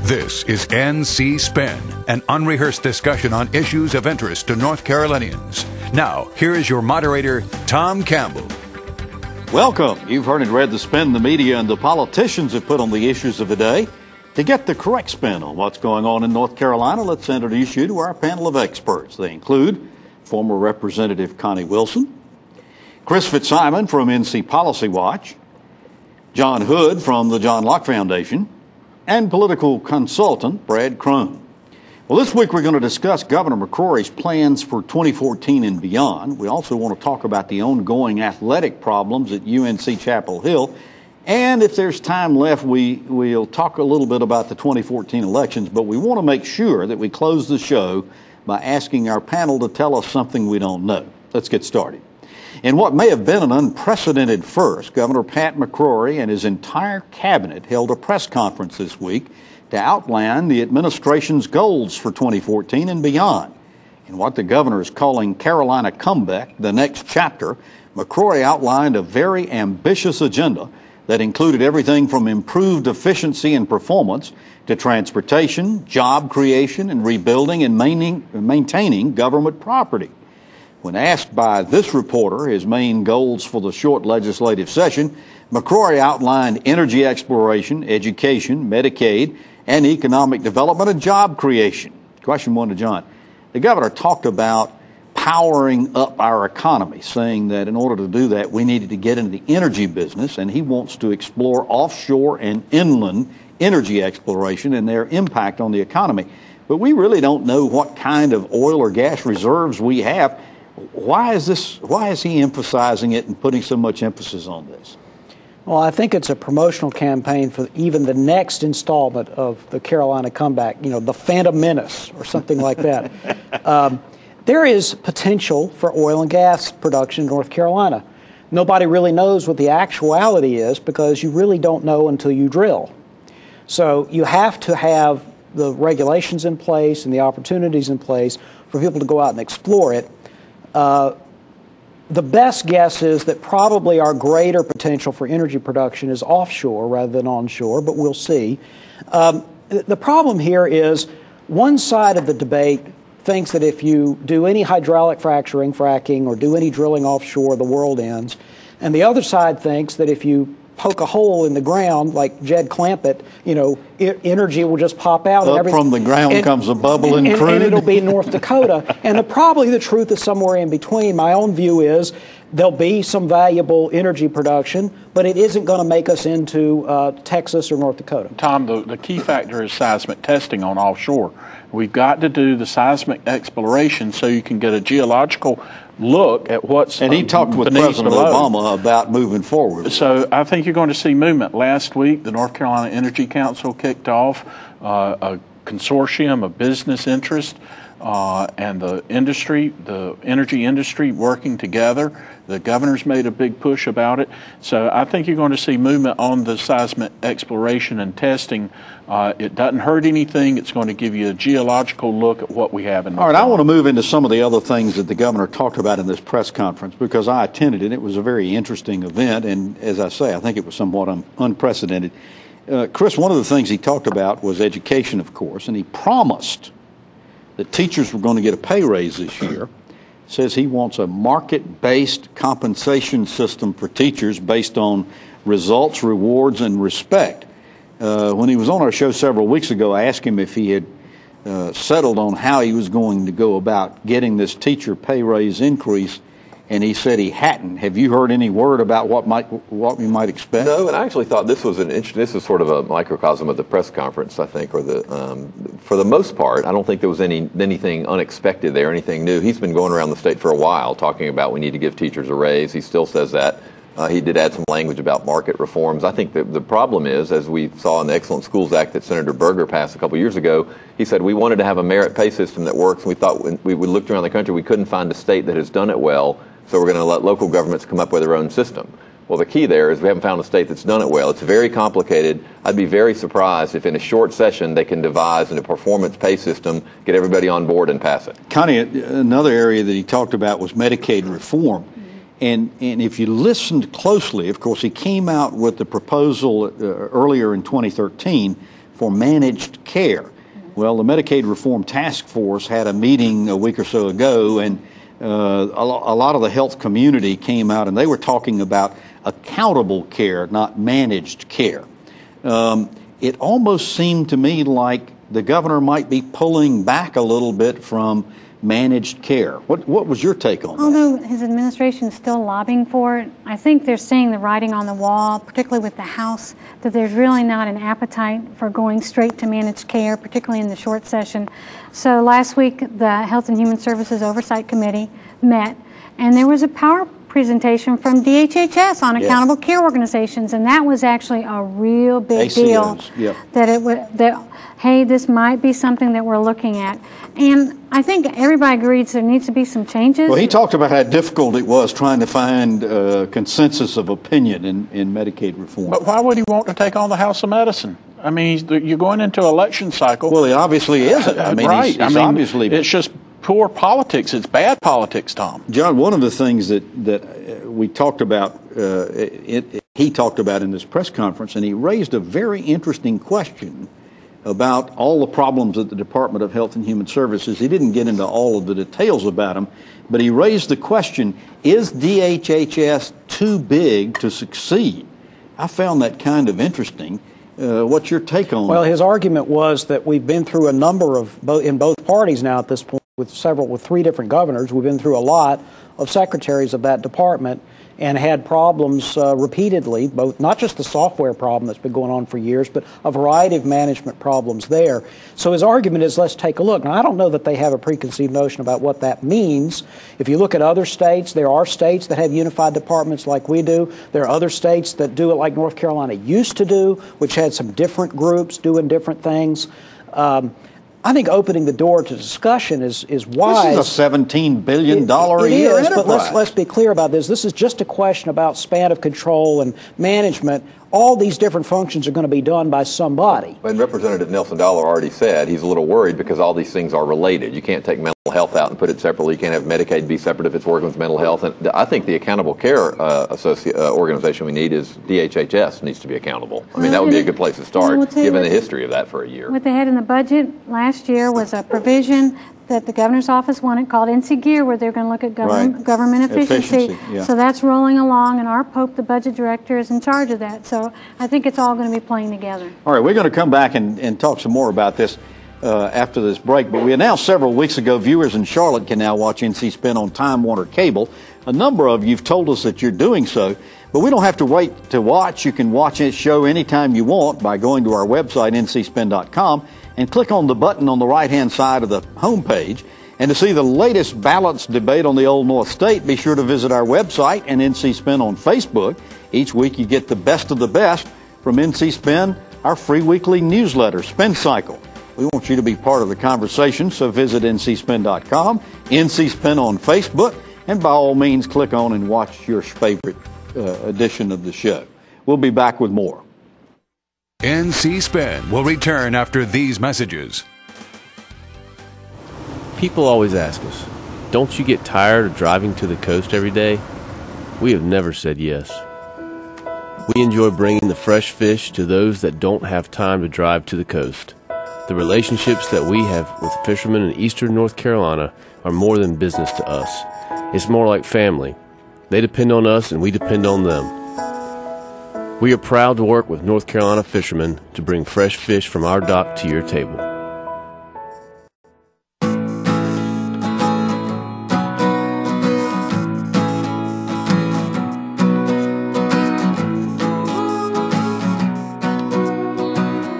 This is NC Spin, an unrehearsed discussion on issues of interest to North Carolinians. Now, here is your moderator, Tom Campbell. Welcome. You've heard and read the spin the media and the politicians have put on the issues of the day. To get the correct spin on what's going on in North Carolina, let's introduce you to our panel of experts. They include former Representative Connie Wilson, Chris Fitzsimon from NC Policy Watch, John Hood from the John Locke Foundation, and political consultant Brad Crone. Well, this week we're going to discuss Governor McCrory's plans for 2014 and beyond. We also want to talk about the ongoing athletic problems at UNC Chapel Hill. And if there's time left, we'll talk a little bit about the 2014 elections, but we want to make sure that we close the show by asking our panel to tell us something we don't know. Let's get started. In what may have been an unprecedented first, Governor Pat McCrory and his entire cabinet held a press conference this week to outline the administration's goals for 2014 and beyond. In what the governor is calling Carolina Comeback, the next chapter, McCrory outlined a very ambitious agenda that included everything from improved efficiency and performance to transportation, job creation, and rebuilding and maintaining government property. When asked by this reporter his main goals for the short legislative session, McCrory outlined energy exploration, education, Medicaid, and economic development and job creation. Question one to John. The governor talked about powering up our economy, saying that in order to do that, we needed to get into the energy business, and he wants to explore offshore and inland energy exploration and their impact on the economy. But we really don't know what kind of oil or gas reserves we have. Why is he emphasizing it and putting so much emphasis on this? Well, I think it's a promotional campaign for even the next installment of the Carolina Comeback, the Phantom Menace or something like that. There is potential for oil and gas production in North Carolina. Nobody really knows what the actuality is because you really don't know until you drill. So you have to have the regulations in place and the opportunities in place for people to go out and explore it. The best guess is that probably our greater potential for energy production is offshore rather than onshore, but we'll see. The problem here is one side of the debate thinks that if you do any hydraulic fracking, or do any drilling offshore, the world ends. And the other side thinks that if you poke a hole in the ground like Jed Clampett, energy will just pop out. Up from the ground comes a bubble and crude. And it'll be North Dakota. And probably the truth is somewhere in between. My own view is there'll be some valuable energy production, but it isn't going to make us into Texas or North Dakota. Tom, the key factor is seismic testing on offshore. We've got to do the seismic exploration so you can get a geological look at what's and he talked with President Obama about moving forward. So I think you're going to see movement. Last week, the North Carolina Energy Council kicked off a consortium of business interests and the energy industry working together. The governor's made a big push about it. So I think you're going to see movement on the seismic exploration and testing. It doesn't hurt anything. It's going to give you a geological look at what we have in the All right, I want to move into some of the other things that the governor talked about in this press conference because I attended it. It was a very interesting event, and as I say, I think it was somewhat unprecedented. Chris, one of the things he talked about was education, of course, and he promised that teachers were going to get a pay raise this year. Says he wants a market-based compensation system for teachers based on results, rewards, and respect. When he was on our show several weeks ago, I asked him if he had settled on how he was going to go about getting this teacher pay raise increase, and he said he hadn't. Have you heard any word about what we might expect? No, and I actually thought this was this is sort of a microcosm of the press conference, I think, or for the most part, I don't think there was anything unexpected there, anything new. He's been going around the state for a while talking about we need to give teachers a raise. He still says that. He did add some language about market reforms. I think the problem is, as we saw in the Excellent Schools Act that Senator Berger passed a couple years ago, he said we wanted to have a merit pay system that works, and we thought when we looked around the country, we couldn't find a state that has done it well, so we're going to let local governments come up with their own system. Well, the key there is we haven't found a state that's done it well. It's very complicated. I'd be very surprised if in a short session they can devise a performance pay system, get everybody on board and pass it. Connie, another area that he talked about was Medicaid reform. And if you listened closely, of course, he came out with the proposal earlier in 2013 for managed care. Well, the Medicaid Reform Task Force had a meeting a week or so ago, and a lot of the health community came out, and they were talking about accountable care, not managed care. It almost seemed to me like the governor might be pulling back a little bit from managed care. What was your take on that? Although his administration is still lobbying for it, I think they're seeing the writing on the wall, particularly with the House, that there's really not an appetite for going straight to managed care, particularly in the short session. So last week, the Health and Human Services Oversight Committee met, and there was a power presentation from DHHS on accountable care organizations, and that was actually a real big deal. That hey, this might be something that we're looking at. And I think everybody agrees there needs to be some changes. Well, he talked about how difficult it was trying to find consensus of opinion in Medicaid reform. But why would he want to take on the House of Medicine? I mean, you're going into an election cycle. Well, he obviously isn't. I mean, right. He's obviously... It's just poor politics. It's bad politics, Tom. John, one of the things that we talked about, he talked about in this press conference, and he raised a very interesting question about all the problems at the Department of Health and Human Services. He didn't get into all of the details about them, but he raised the question, is DHHS too big to succeed? I found that kind of interesting. What's your take on that? Well, his argument was that we've been through a number of, in both parties now at this point, with three different governors. We've been through a lot of secretaries of that department and had problems repeatedly, both not just the software problem that's been going on for years, but a variety of management problems there. So his argument is, let's take a look. Now, I don't know that they have a preconceived notion about what that means. If you look at other states, there are states that have unified departments like we do. There are other states that do it like North Carolina used to do, which had some different groups doing different things. I think opening the door to discussion is wise. This is a $17 billion a year enterprise. But let's be clear about this. This is just a question about span of control and management. All these different functions are going to be done by somebody. And Representative Nelson Dollar already said he's a little worried because all these things are related. You can't take mental health out and put it separately. You can't have Medicaid be separate if it's working with mental health. And I think the accountable care organization we need is DHHS needs to be accountable. I mean, that would be a good place to start, given the history of that for a year. What they had in the budget last year was a provision that the governor's office wanted called NC Gear, where they're going to look at government efficiency. So that's rolling along, and our Pope, the budget director, is in charge of that. So I think it's all going to be playing together. All right, we're going to come back and talk some more about this after this break. But we announced several weeks ago viewers in Charlotte can now watch NC Spin on Time Warner Cable. A number of you've told us that you're doing so, but we don't have to wait to watch. You can watch this show anytime you want by going to our website, ncspin.com, and click on the button on the right-hand side of the homepage. And to see the latest balanced debate on the Old North State, be sure to visit our website and NC Spin on Facebook. Each week you get the best of the best from NC Spin, our free weekly newsletter, Spin Cycle. We want you to be part of the conversation, so visit ncspin.com, NC Spin on Facebook, and by all means click on and watch your favorite edition of the show. We'll be back with more. NC Spin will return after these messages. People always ask us, don't you get tired of driving to the coast every day? We have never said yes. We enjoy bringing the fresh fish to those that don't have time to drive to the coast. The relationships that we have with fishermen in eastern North Carolina are more than business to us. It's more like family. They depend on us and we depend on them. We are proud to work with North Carolina fishermen to bring fresh fish from our dock to your table.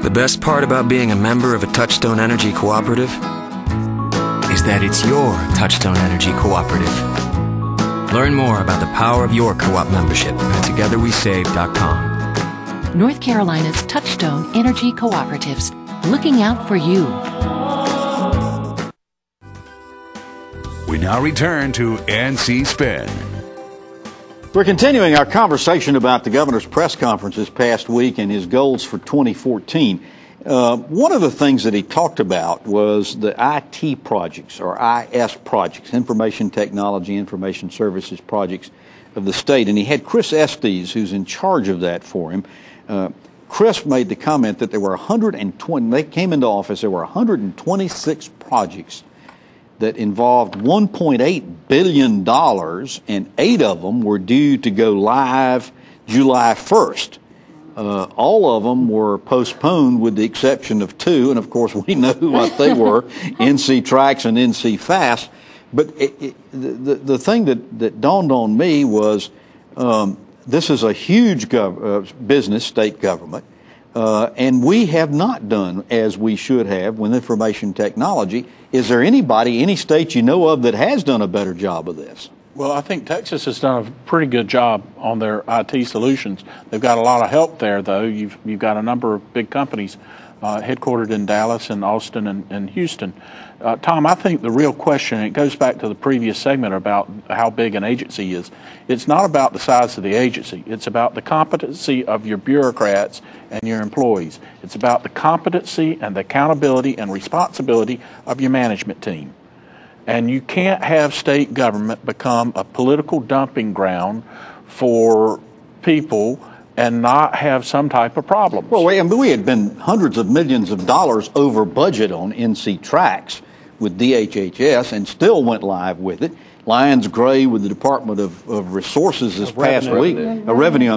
The best part about being a member of a TouchTone Energy cooperative is that it's your TouchTone Energy cooperative. Learn more about the power of your co-op membership at togetherwesave.com. North Carolina's TouchTone Energy Cooperatives, looking out for you. We now return to NC Spin. We're continuing our conversation about the governor's press conference this past week and his goals for 2014. One of the things that he talked about was the IT projects, or IS projects, Information Technology, Information Services projects of the state. And he had Chris Estes, who's in charge of that for him. Chris made the comment that there were 120, they came into office, there were 126 projects that involved $1.8 billion, and 8 of them were due to go live July 1st. All of them were postponed with the exception of 2, and of course we know what they were, NC Trax and NC Fast. But the thing that dawned on me was this is a huge business, state government, and we have not done as we should have with information technology. Is there anybody, any state you know of that has done a better job of this? Well, I think Texas has done a pretty good job on their IT solutions. They've got a lot of help there, though. You've got a number of big companies headquartered in Dallas and Austin and Houston. Tom, I think the real question, and it goes back to the previous segment about how big an agency is, it's not about the size of the agency. It's about the competency of your bureaucrats and your employees. It's about the competency and the accountability and responsibility of your management team. And you can't have state government become a political dumping ground for people and not have some type of problems. Well, we had been hundreds of millions of dollars over budget on NC Trax with DHHS and still went live with it. Lyons Gray with the Department of Resources this past week, Revenue,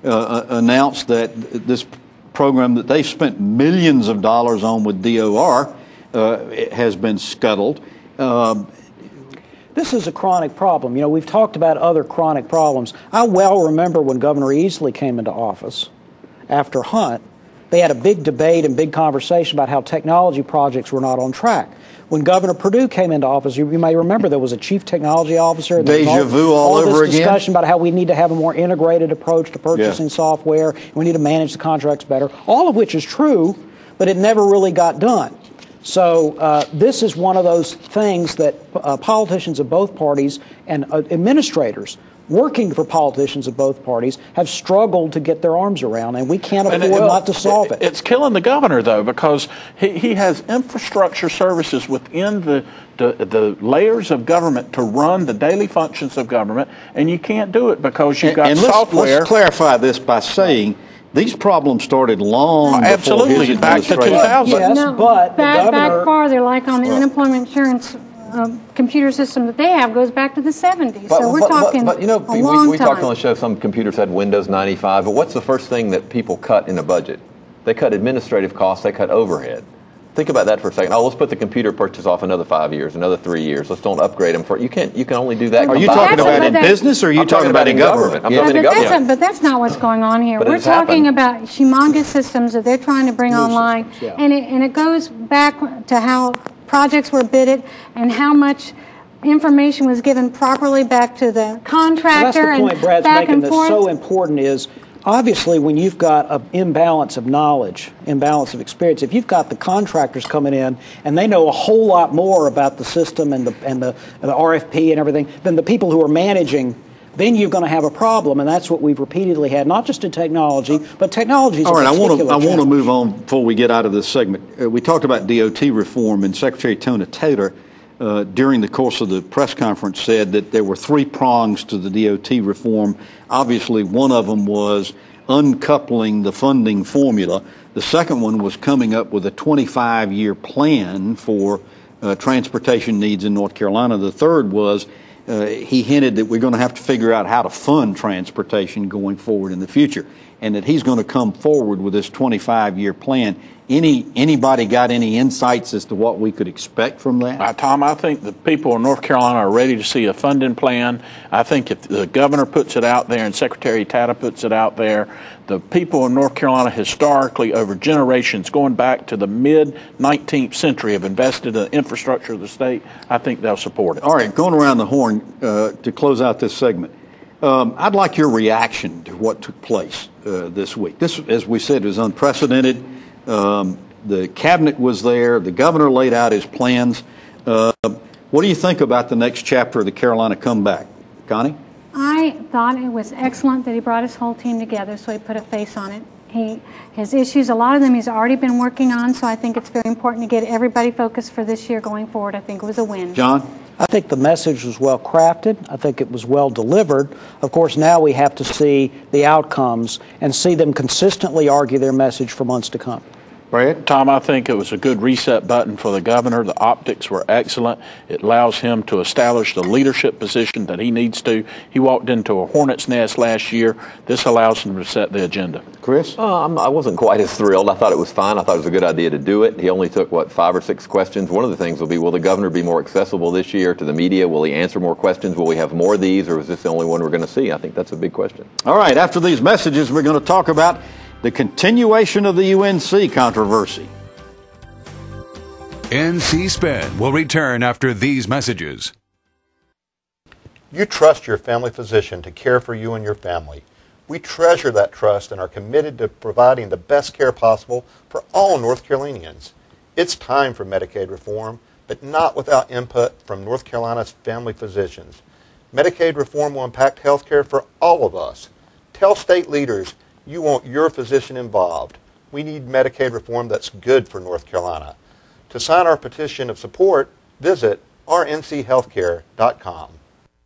announced that this program that they spent millions of dollars on with DOR has been scuttled. This is a chronic problem. You know, we've talked about other chronic problems. I well remember when Governor Easley came into office after Hunt, they had a big debate and big conversation about how technology projects were not on track. When Governor Perdue came into office, you may remember there was a chief technology officer. Deja vu all over this discussion about how we need to have a more integrated approach to purchasing software. We need to manage the contracts better, all of which is true, but it never really got done. So this is one of those things that politicians of both parties and administrators working for politicians of both parties have struggled to get their arms around, and we can't afford not to solve it. It's killing the governor, though, because he has infrastructure services within the layers of government to run the daily functions of government, and you can't do it because you've got software. Let's clarify this by saying these problems started long before his administration. Back to 2000. Yes, no, but back farther, like on the unemployment insurance computer system that they have goes back to the 70s. So we're talking but you know, a long we time. talked on the show, some computers had Windows 95, but what's the first thing that people cut in a budget? They cut administrative costs, they cut overhead. Think about that for a second. Oh, let's put the computer purchase off another 5 years, another 3 years. Let's don't upgrade them for. You can only do that. Are you talking about in business, or are you talking about in government? I'm talking about government. But that's not what's going on here. We're talking about humongous systems that they're trying to bring online, and it goes back to how projects were bidded and how much information was given properly back to the contractor. So that's the point Brad's making that's so important is, obviously, when you've got an imbalance of knowledge, imbalance of experience, if you've got the contractors coming in and they know a whole lot more about the system and the RFP and everything than the people who are managing, then you're going to have a problem, and that's what we've repeatedly had, not just in technology, but technology is a particular challenge. I want to move on before we get out of this segment. We talked about DOT reform, and Secretary Tony Taylor, during the course of the press conference, said that there were 3 prongs to the DOT reform. Obviously, one of them was uncoupling the funding formula. The second one was coming up with a 25-year plan for transportation needs in North Carolina. The third was he hinted that we're going to have to figure out how to fund transportation going forward in the future, and that he's going to come forward with this 25-year plan. Anybody got any insights as to what we could expect from that? Tom, I think the people of North Carolina are ready to see a funding plan. I think if the governor puts it out there and Secretary Tata puts it out there, the people of North Carolina historically over generations, going back to the mid-19th century, have invested in the infrastructure of the state. I think they'll support it. All right, going around the horn to close out this segment. I'd like your reaction to what took place this week. This, as we said, was unprecedented. The cabinet was there. The governor laid out his plans. What do you think about the next chapter of the Carolina comeback? Connie? I thought it was excellent that he brought his whole team together so he put a face on it. His issues, a lot of them he's already been working on, so I think it's very important to get everybody focused for this year going forward. I think it was a win. John? I think the message was well crafted. I think it was well delivered. Of course, now we have to see the outcomes and see them consistently argue their message for months to come. Brad? Tom, I think it was a good reset button for the governor. The optics were excellent. It allows him to establish the leadership position that he needs to. He walked into a hornet's nest last year. This allows him to set the agenda. Chris? I wasn't quite as thrilled. I thought it was fine. I thought it was a good idea to do it. He only took, 5 or 6 questions. One of the things will be, will the governor be more accessible this year to the media? Will he answer more questions? Will we have more of these, or is this the only one we're going to see? I think that's a big question. All right, after these messages, we're going to talk about the continuation of the UNC controversy. NC Spin will return after these messages. You trust your family physician to care for you and your family. We treasure that trust and are committed to providing the best care possible for all North Carolinians. It's time for Medicaid reform, but not without input from North Carolina's family physicians. Medicaid reform will impact health care for all of us. Tell state leaders you want your physician involved. We need Medicaid reform that's good for North Carolina. To sign our petition of support, visit rnchealthcare.com.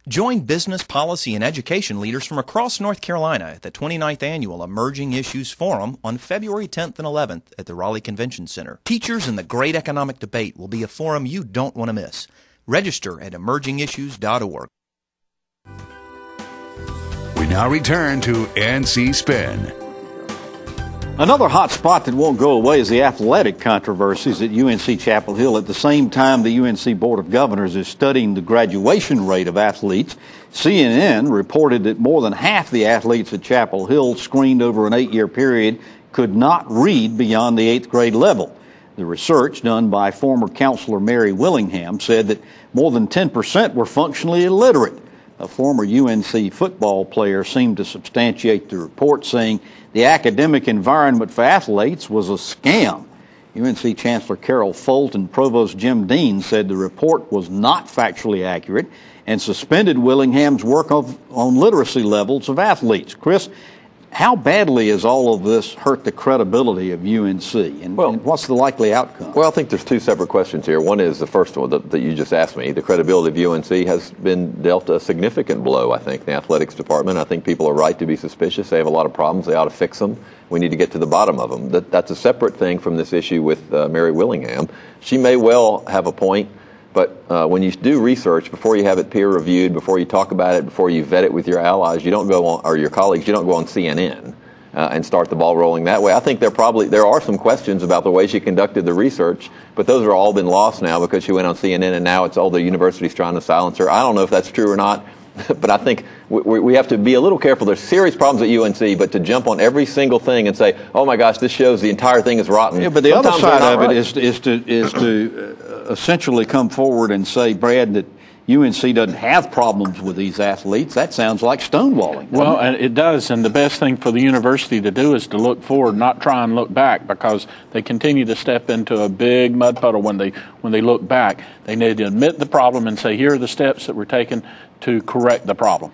Join business, policy, and education leaders from across North Carolina at the 29th Annual Emerging Issues Forum on February 10th and 11th at the Raleigh Convention Center. Teachers in the Great Economic Debate will be a forum you don't want to miss. Register at emergingissues.org. We now return to NC Spin. Another hot spot that won't go away is the athletic controversies at UNC Chapel Hill. At the same time, the UNC Board of Governors is studying the graduation rate of athletes. CNN reported that more than half the athletes at Chapel Hill screened over an 8-year period could not read beyond the 8th grade level. The research done by former counselor Mary Willingham said that more than 10% were functionally illiterate. A former UNC football player seemed to substantiate the report, saying the academic environment for athletes was a scam. UNC Chancellor Carol Folt and Provost Jim Dean said the report was not factually accurate and suspended Willingham's work on literacy levels of athletes. Chris, how badly has all of this hurt the credibility of UNC, and what's the likely outcome? Well, I think there's 2 separate questions here. One is the first one that you just asked me. The credibility of UNC has been dealt a significant blow, I think, in the athletics department. I think people are right to be suspicious. They have a lot of problems. They ought to fix them. We need to get to the bottom of them. That's a separate thing from this issue with Mary Willingham. She may well have a point. But when you do research, before you have it peer reviewed, before you talk about it, before you vet it with your allies, you don't go on, or your colleagues, you don't go on CNN and start the ball rolling that way. I think there are some questions about the way she conducted the research, but those are all been lost now because she went on CNN and now it's all the university's trying to silence her. I don't know if that's true or not, but I think we have to be a little careful. There's serious problems at UNC, but to jump on every single thing and say, "Oh my gosh, this shows the entire thing is rotten." Yeah, but the other side of it is to essentially come forward and say, Brad, that UNC doesn't have problems with these athletes. That sounds like stonewalling. Well, and it does, and the best thing for the university to do is to look forward, not try and look back, because they continue to step into a big mud puddle when they look back. They need to admit the problem and say, here are the steps that were taken to correct the problem.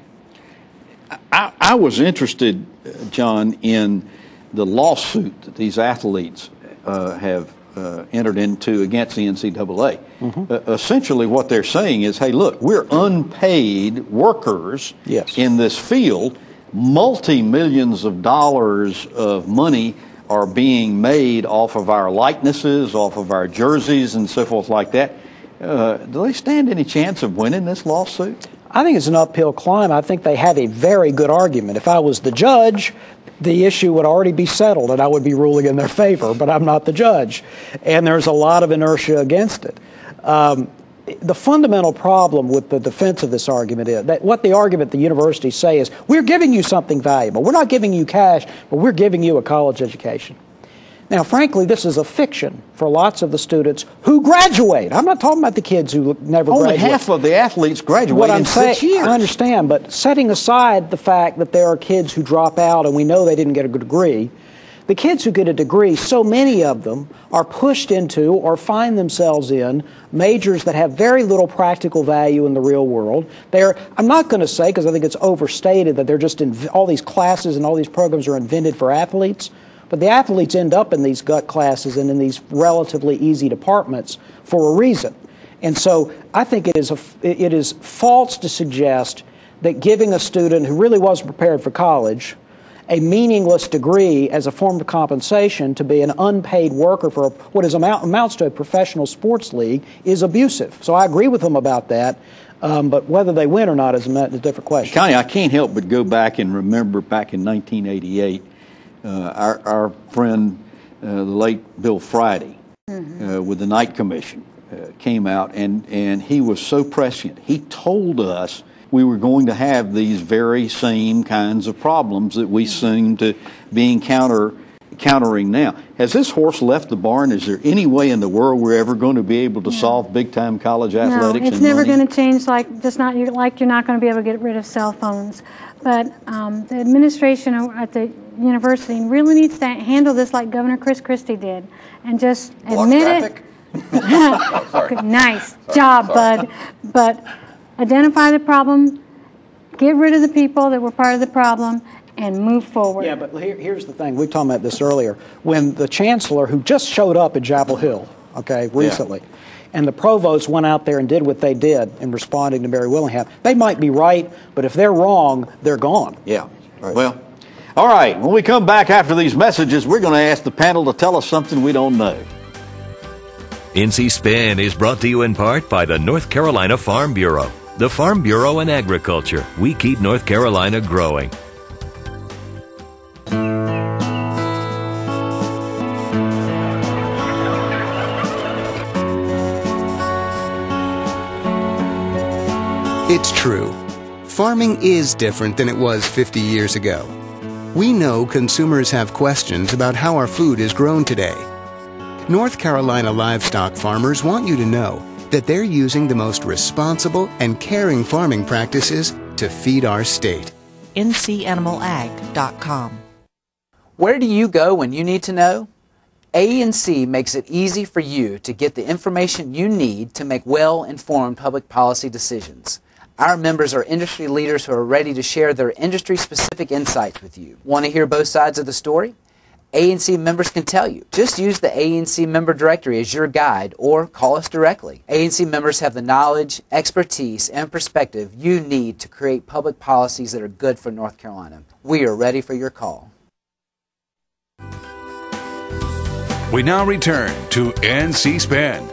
I was interested, John, in the lawsuit that these athletes have entered into against the NCAA. Mm-hmm. Essentially what they're saying is, hey, look, we're unpaid workers in this field. Multi-millions of dollars of money are being made off of our likenesses, off of our jerseys and so forth like that. Do they stand any chance of winning this lawsuit? I think it's an uphill climb. I think they have a very good argument. If I was the judge, the issue would already be settled and I would be ruling in their favor, but I'm not the judge. And there's a lot of inertia against it. The fundamental problem with the defense of this argument is that what the argument the universities say is, we're giving you something valuable. We're not giving you cash, but we're giving you a college education. Now, frankly, this is a fiction for lots of the students who graduate. I'm not talking about the kids who never graduate. Only half of the athletes graduate in 6 years. I understand, but setting aside the fact that there are kids who drop out and we know they didn't get a good degree, the kids who get a degree, so many of them are pushed into or find themselves in majors that have very little practical value in the real world. I'm not going to say, because I think it's overstated, that they're just all these classes and all these programs are invented for athletes. But the athletes end up in these gut classes and in these relatively easy departments for a reason. And so I think it is false to suggest that giving a student who really wasn't prepared for college a meaningless degree as a form of compensation to be an unpaid worker for what amounts to a professional sports league is abusive. So I agree with them about that, but whether they win or not is a different question. Connie, I can't help but go back and remember back in 1988, our friend, the late Bill Friday, with the Night Commission, came out, and he was so prescient. He told us we were going to have these very same kinds of problems that we seem to be encountering now. Has this horse left the barn? Is there any way in the world we're ever going to be able to solve big-time college athletics? No, it's never going to change. Like you're not going to be able to get rid of cell phones. But the administration at the university really needs to handle this like Governor Chris Christie did, and just admit it. Nice job, bud. But identify the problem, get rid of the people that were part of the problem, and move forward. Yeah, but here's the thing. We were talking about this earlier. When the chancellor, who just showed up at Chapel Hill, recently, and the provost went out there and did what they did in responding to Mary Willingham, they might be right, but if they're wrong, they're gone. Yeah. Right. Well, all right. When we come back after these messages, we're going to ask the panel to tell us something we don't know. NC Spin is brought to you in part by the North Carolina Farm Bureau. The Farm Bureau and Agriculture. We keep North Carolina growing. It's true. Farming is different than it was 50 years ago. We know consumers have questions about how our food is grown today. North Carolina livestock farmers want you to know that they're using the most responsible and caring farming practices to feed our state. NCAnimalag.com. Where do you go when you need to know? A&C makes it easy for you to get the information you need to make well-informed public policy decisions. Our members are industry leaders who are ready to share their industry-specific insights with you. Want to hear both sides of the story? A&C members can tell you. Just use the A&C member directory as your guide or call us directly. A&C members have the knowledge, expertise, and perspective you need to create public policies that are good for North Carolina. We are ready for your call. We now return to NC Spin.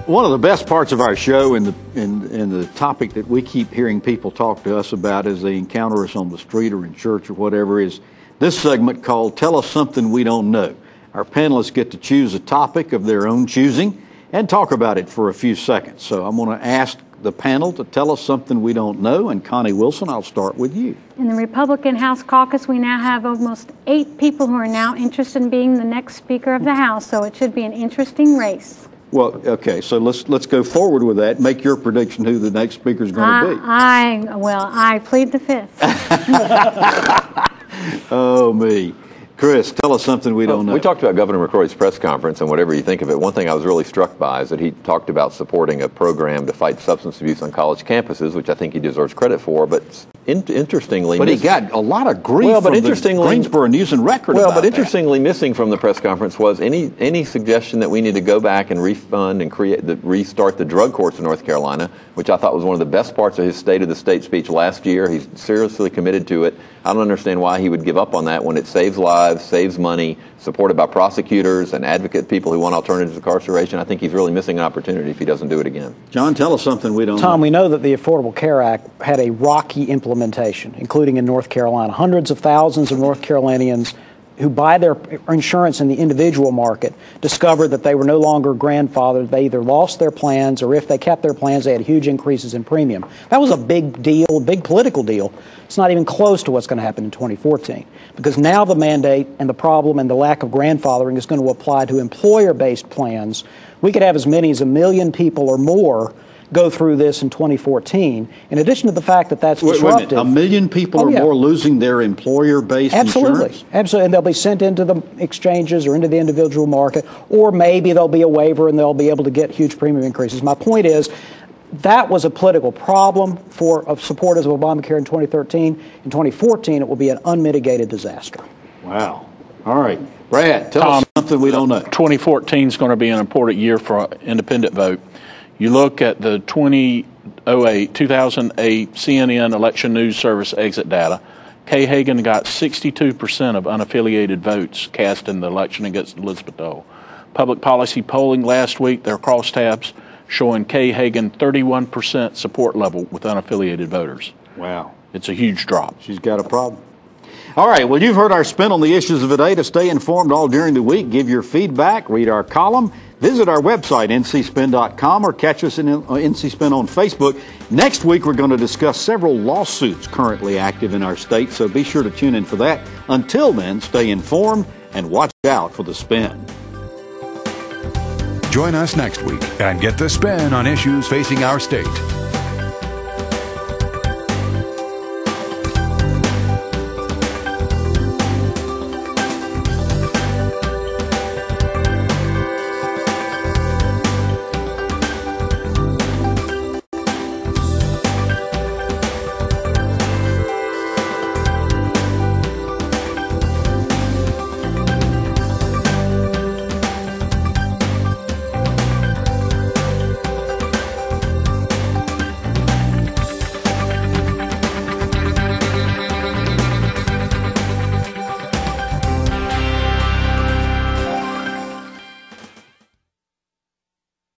One of the best parts of our show and the topic that we keep hearing people talk to us about as they encounter us on the street or in church or whatever is this segment called Tell Us Something We Don't Know. Our panelists get to choose a topic of their own choosing and talk about it for a few seconds. So I'm going to ask the panel to tell us something we don't know. And Connie Wilson, I'll start with you. In the Republican House caucus, we now have almost 8 people who are now interested in being the next Speaker of the House. So it should be an interesting race. Well, okay, so let's go forward with that. Make your prediction who the next Speaker is going to be. I plead the fifth. Oh, me. Chris, tell us something we don't know. We talked about Governor McCrory's press conference and whatever you think of it. One thing I was really struck by is that he talked about supporting a program to fight substance abuse on college campuses, which I think he deserves credit for. But interestingly, he got a lot of grief from the Greensboro News and Record. Well, but interestingly, missing from the press conference was any suggestion that we need to go back and refund and restart the drug courts in North Carolina, which I thought was one of the best parts of his State of the State speech last year. He's seriously committed to it. I don't understand why he would give up on that when it saves lives, saves money, supported by prosecutors and advocate people who want alternatives to incarceration. I think he's really missing an opportunity if he doesn't do it again. John, tell us something we don't know. Tom, we know that the Affordable Care Act had a rocky implementation, including in North Carolina. Hundreds of thousands of North Carolinians who buy their insurance in the individual market discovered that they were no longer grandfathered. They either lost their plans, or if they kept their plans, they had huge increases in premium. That was a big deal, a big political deal. It's not even close to what's going to happen in 2014, because now the mandate and the problem and the lack of grandfathering is going to apply to employer-based plans. We could have as many as 1 million people or more go through this in 2014, in addition to the fact that that's disruptive. 1 million people or more losing their employer-based insurance? Absolutely, and they'll be sent into the exchanges or into the individual market, or maybe there'll be a waiver and they'll be able to get huge premium increases. My point is, that was a political problem for supporters of Obamacare in 2013. In 2014, it will be an unmitigated disaster. Wow. All right. Brad, tell us something something we don't know. 2014 is going to be an important year for independent vote. You look at the 2008 CNN Election News Service exit data. Kay Hagan got 62% of unaffiliated votes cast in the election against Elizabeth Dole. Public policy polling last week, their crosstabs showing Kay Hagan 31% support level with unaffiliated voters. Wow. It's a huge drop. She's got a problem. All right, well, you've heard our spin on the issues of the day. To stay informed all during the week, give your feedback, read our column, visit our website, ncspin.com, or catch us in NC Spin on Facebook. Next week, we're going to discuss several lawsuits currently active in our state, so be sure to tune in for that. Until then, stay informed and watch out for the spin. Join us next week and get the spin on issues facing our state.